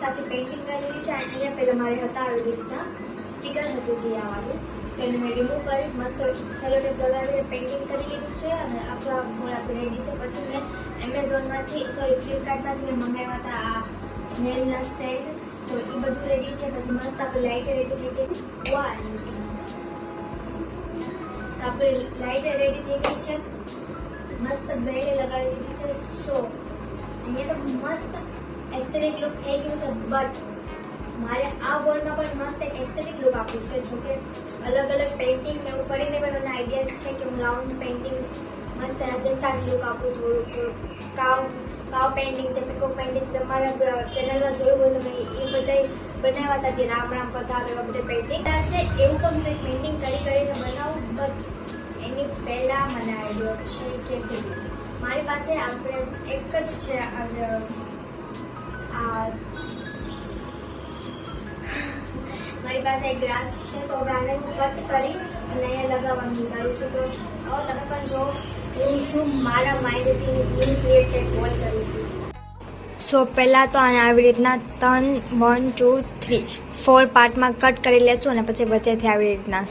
આખી પેઇન્ટિંગ કરેલી છે. અહીંયા પહેલાં મારે હતા આવી રીતના સ્ટીકર હતું જે આવવાનું, તો એને મેં રિમૂવ કરી મસ્ત સેલો ટેપ લગાવી પેઇન્ટિંગ કરી લીધું છે અને આપણા ફૂલ આપણે રેડી છે. પછી મેં એમેઝોનમાંથી ફ્લિપકાર્ટમાંથી મેં મંગાવ્યા હતા આ નેલના સ્ટેન્ડ, તો એ બધું રેડી છે. પછી મસ્ત આપણે લાઇટ રેડી થઈ ગઈ. વાહ, સો આપણે લાઇટ રેડી થઈ ગઈ છે, મસ્ત બેડ લગાવી દીધી છે. સો અહીંયા તો મસ્ત એસ્થેટિક લુક થઈ ગયું છે, બટ મારે આ વોલમાં પણ મસ્ત એક એસ્થેટિક લુક આપવું છે. જો કે અલગ અલગ પેઇન્ટિંગ એવું કરીને પણ મને આઈડિયાઝ છે કે હું રાઉન્ડ પેઇન્ટિંગ મસ્ત રાજસ્થાની લુક આપું, થોડું કાવ પેઇન્ટિંગ છે, પીકોક પેઇન્ટિંગ તમારા ચેનલમાં જોયું હોય તો મેં એ બધા બનાવ્યા હતા, જે રામ રામ પતાવે એવા બધા પેઇન્ટિંગ છે. એવું પણ મેં પેઇન્ટિંગ કરીને બનાવું, બટ એની પહેલાં મને આઈડિયો છે કે મારી પાસે આપણે એક જ છે મારી પાસે એક ગ્લાસ છે, તો હવે આને હું કટ કરી અને અહીંયા લગાવવાનું વિચારું છું. તો આવો તમે પણ જો હું છું મારા માઇન્ડથી મિની ક્રિએટેડ વોલ કરું છું. સો પહેલાં તો આને આવી રીતના 3 1 2 3 4 પાર્ટમાં કટ કરી લેશું અને પછી વચ્ચેથી આવી રીતના